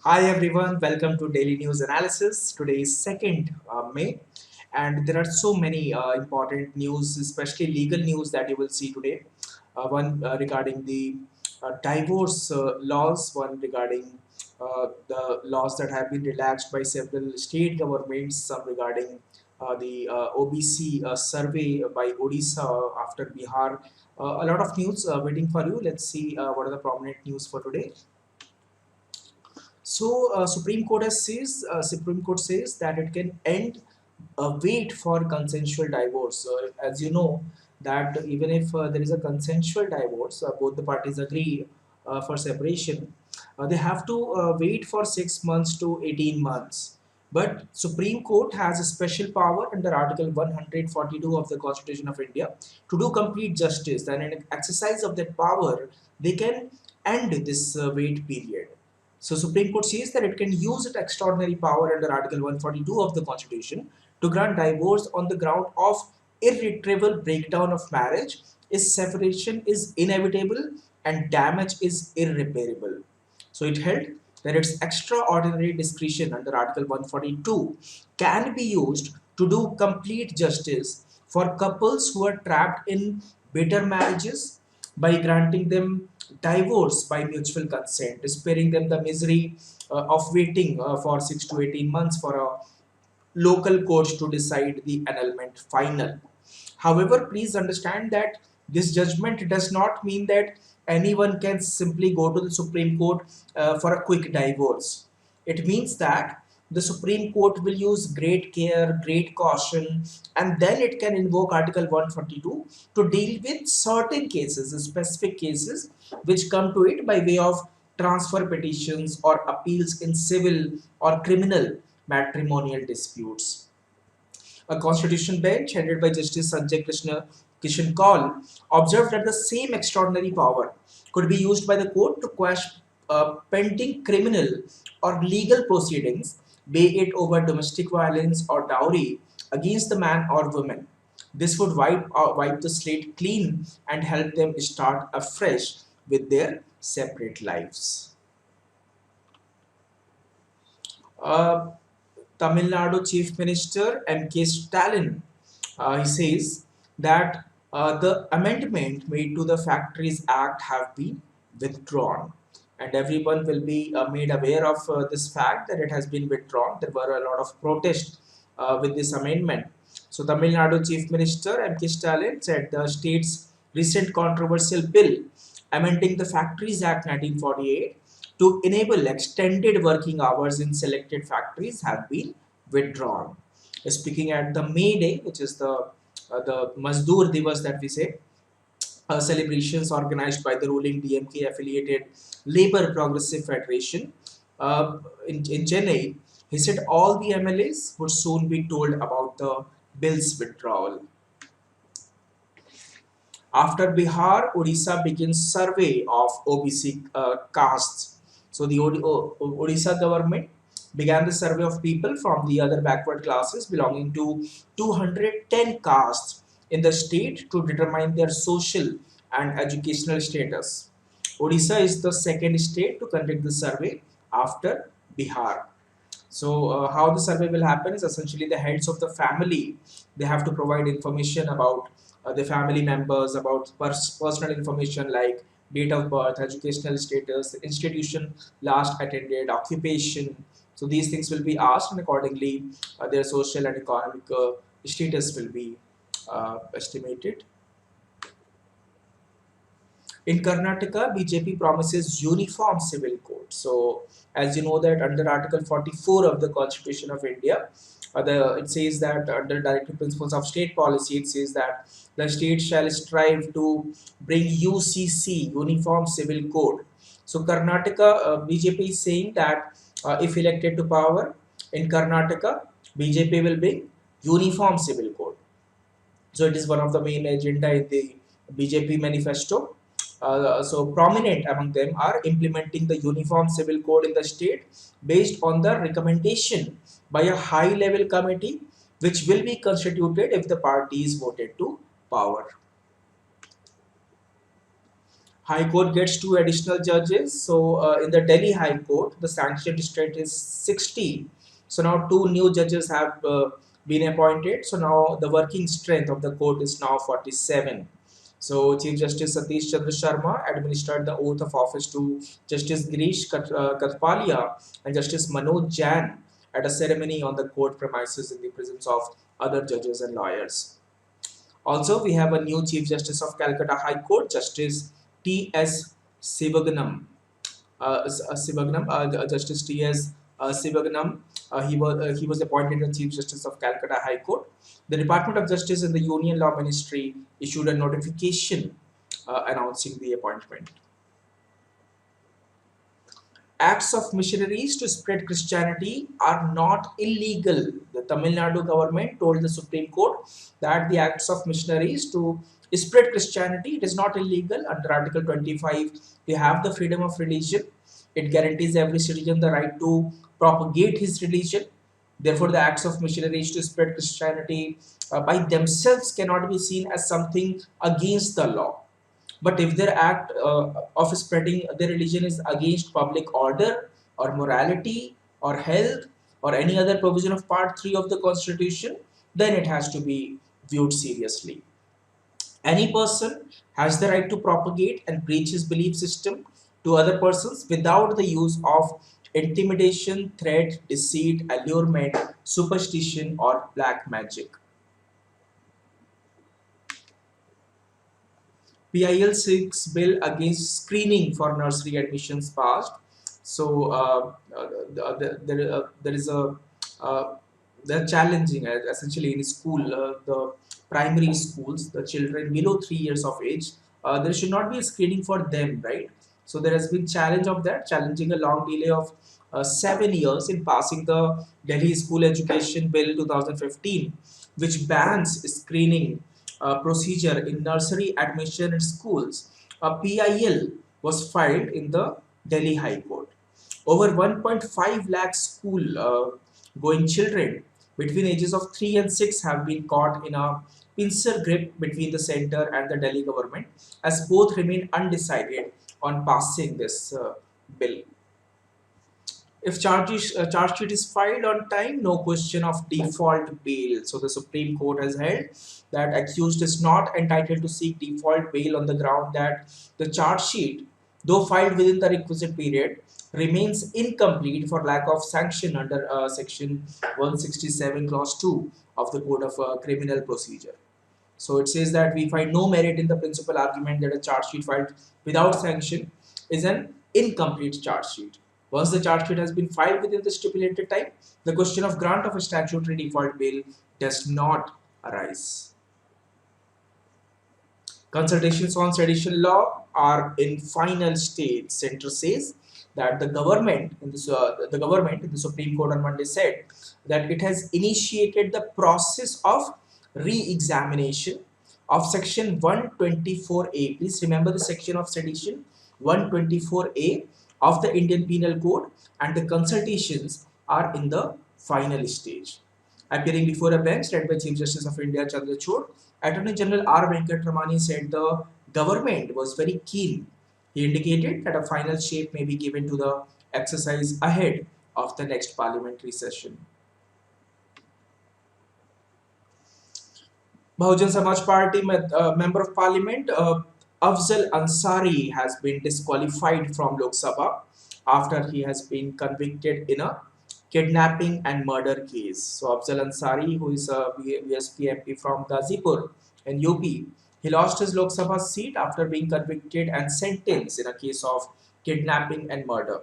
Hi everyone, welcome to Daily News Analysis. Today is 2nd May, and there are so many important news, especially legal news, that you will see today. One regarding the divorce laws, one regarding the laws that have been relaxed by several state governments, some regarding the OBC survey by Odisha after Bihar. A lot of news waiting for you. Let's see what are the prominent news for today. So Supreme Court says that it can end a wait for consensual divorce. So as you know that even if there is a consensual divorce, both the parties agree for separation, they have to wait for 6 months to 18 months. But Supreme Court has a special power under Article 142 of the Constitution of India to do complete justice, and in exercise of that power, they can end this wait period. So Supreme Court says that it can use its extraordinary power under Article 142 of the Constitution to grant divorce on the ground of irretrievable breakdown of marriage if separation is inevitable and damage is irreparable. So it held that its extraordinary discretion under Article 142 can be used to do complete justice for couples who are trapped in bitter marriages by granting them divorce by mutual consent, sparing them the misery of waiting for 6 to 18 months for a local courts to decide the annulment final. However, please understand that this judgment does not mean that anyone can simply go to the Supreme Court for a quick divorce. It means that the Supreme Court will use great care, great caution, and then it can invoke Article 142 to deal with certain cases, specific cases, which come to it by way of transfer petitions or appeals in civil or criminal matrimonial disputes. A constitution bench headed by Justice Sanjay Krishna Kishan Kaul observed that the same extraordinary power could be used by the court to quash pending criminal or legal proceedings, be it over domestic violence or dowry against the man or woman. This would wipe the slate clean and help them start afresh with their separate lives. Uh, Tamil Nadu Chief Minister M.K. Stalin, he says that the amendment made to the Factories Act have been withdrawn, and everyone will be made aware of this fact that it has been withdrawn. There were a lot of protests with this amendment. So Tamil Nadu Chief Minister M.K. Stalin said the state's recent controversial bill amending the Factories Act 1948 to enable extended working hours in selected factories have been withdrawn. Speaking at the May Day, which is the Mazdoor Divas that we say, celebrations organized by the ruling DMK affiliated Labour Progressive Federation in Chennai, he said all the MLAs would soon be told about the bill's withdrawal. After Bihar, Odisha begins survey of OBC castes. So the Odisha government began the survey of people from the other backward classes belonging to 210 castes in the state to determine their social and educational status. Odisha is the second state to conduct the survey after Bihar. So how the survey will happen is essentially the heads of the family, they have to provide information about the family members, about personal information like date of birth, educational status, institution last attended, occupation. So these things will be asked, and accordingly their social and economic status will be estimated. In Karnataka, BJP promises uniform civil code. So, as you know that under Article 44 of the Constitution of India, it says that under directive principles of state policy, it says that the state shall strive to bring UCC, Uniform Civil Code. So, Karnataka BJP is saying that if elected to power in Karnataka, BJP will bring Uniform Civil Code. So it is one of the main agenda in the BJP manifesto. So prominent among them are implementing the uniform civil code in the state based on the recommendation by a high level committee which will be constituted if the party is voted to power. High Court gets two additional judges. So in the Delhi High Court, the sanctioned strength is 60. So now two new judges have been appointed. So now the working strength of the court is now 47. So Chief Justice Satish Chandra Sharma administered the oath of office to Justice Girish Katpalia and Justice Manoj Jain at a ceremony on the court premises in the presence of other judges and lawyers. Also, we have a new Chief Justice of Calcutta High Court, Justice T.S. Sivagnam. Justice T.S. Sivagnam. He was appointed as Chief Justice of Calcutta High Court. The Department of Justice and the Union Law Ministry issued a notification announcing the appointment. Acts of missionaries to spread Christianity are not illegal. The Tamil Nadu government told the Supreme Court that the acts of missionaries to spread Christianity, it is not illegal. Under Article 25, we have the freedom of religion. It guarantees every citizen the right to propagate his religion. Therefore, the acts of missionaries to spread Christianity by themselves cannot be seen as something against the law. But if their act of spreading their religion is against public order or morality or health or any other provision of Part 3 of the Constitution, then it has to be viewed seriously. Any person has the right to propagate and preach his belief system to other persons without the use of intimidation, threat, deceit, allurement, superstition, or black magic. PIL 6 bill against screening for nursery admissions passed. So there is a they're challenging essentially in school the primary schools, the children below 3 years of age. There should not be a screening for them, right? So there has been challenge of that, challenging a long delay of 7 years in passing the Delhi School Education Bill 2015, which bans screening procedure in nursery admission in schools. A PIL was filed in the Delhi High Court. Over 1.5 lakh school going children between ages of 3 and 6 have been caught in a pincer grip between the center and the Delhi government, as both remain undecided on passing this bill. If charge sheet is filed on time, no question of default bail. So the Supreme Court has held that accused is not entitled to seek default bail on the ground that the charge sheet, though filed within the requisite period, remains incomplete for lack of sanction under Section 167, Clause 2 of the Code of Criminal Procedure. So it says that we find no merit in the principal argument that a charge sheet filed without sanction is an incomplete charge sheet. Once the charge sheet has been filed within the stipulated time, the question of grant of a statutory default bail does not arise. Consultations on sedition law are in final stage. Center says that the government in the Supreme Court on Monday said that it has initiated the process of re-examination of Section 124A. Please remember the section of sedition 124A of the Indian Penal Code, and the consultations are in the final stage. Appearing before a bench led by Chief Justice of India Chandrachud, Attorney General R. Venkatramani said the government was very keen. He indicated that a final shape may be given to the exercise ahead of the next parliamentary session. Bahujan Samaj Party member of parliament Afzal Ansari has been disqualified from Lok Sabha after he has been convicted in a kidnapping and murder case. So Afzal Ansari, who is a BSP MP from Ghazipur in UP, he lost his Lok Sabha seat after being convicted and sentenced in a case of kidnapping and murder.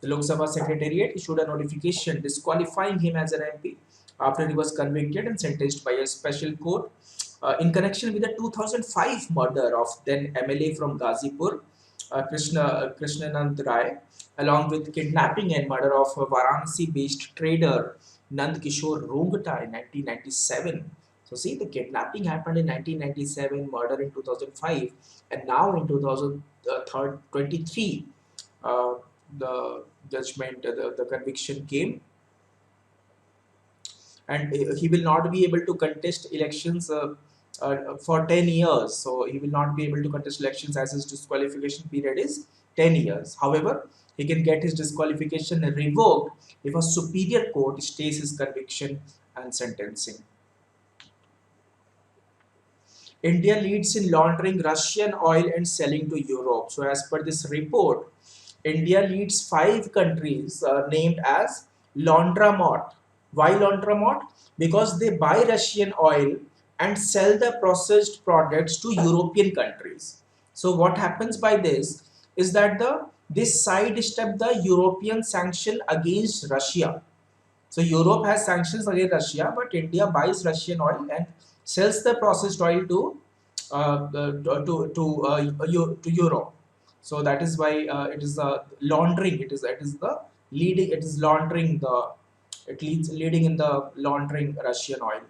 The Lok Sabha Secretariat issued a notification disqualifying him as an MP after he was convicted and sentenced by a special court in connection with the 2005 murder of then MLA from Ghazipur, Krishnanand Rai, along with kidnapping and murder of Varanasi-based trader Nand Kishore Rungta in 1997. So see, the kidnapping happened in 1997, murder in 2005, and now in 2023, the judgment, the conviction came, and he will not be able to contest elections for 10 years. So he will not be able to contest elections as his disqualification period is 10 years. However, he can get his disqualification revoked if a superior court stays his conviction and sentencing. India leads in laundering Russian oil and selling to Europe. So, as per this report, India leads 5 countries named as laundromat. Why laundromat? Because they buy Russian oil and sell the processed products to European countries. So, what happens by this is that this sidestep the European sanction against Russia. So Europe has sanctions against Russia, but India buys Russian oil and sells the processed oil to Europe. So that is why it is laundering. It is the leading. It is laundering the. It leads leading in the laundering Russian oil.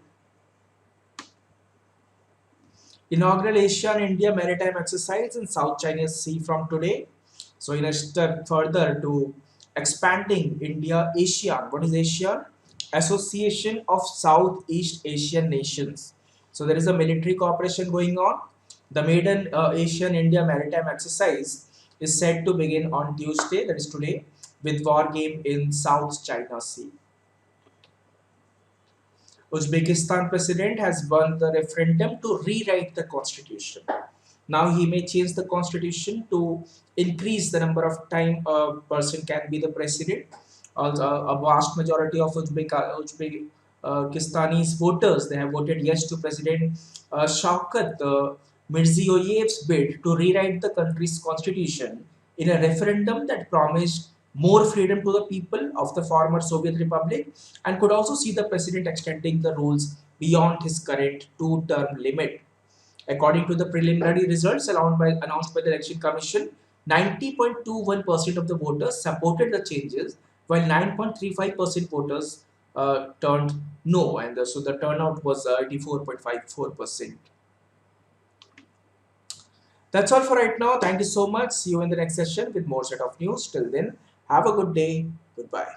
Inaugural Asia and India maritime exercise in South China Sea from today. So in a step further to expanding India ASEAN. What is ASEAN? Association of Southeast Asian Nations. So there is a military cooperation going on. The maiden Asian India maritime exercise is set to begin on Tuesday, that is today, with war game in South China Sea. Uzbekistan president has won the referendum to rewrite the constitution. Now he may change the constitution to increase the number of time a person can be the president. Also, a vast majority of Uzbekistanis voters they have voted yes to President Shavkat Mirziyoyev's bid to rewrite the country's constitution in a referendum that promised more freedom to the people of the former Soviet Republic and could also see the president extending the rules beyond his current 2-term limit. According to the preliminary results announced by the Election Commission, 90.21% of the voters supported the changes, while 9.35% voters turned no, and so the turnout was 84.54%. That's all for right now. Thank you so much. See you in the next session with more set of news. Till then, have a good day. Goodbye.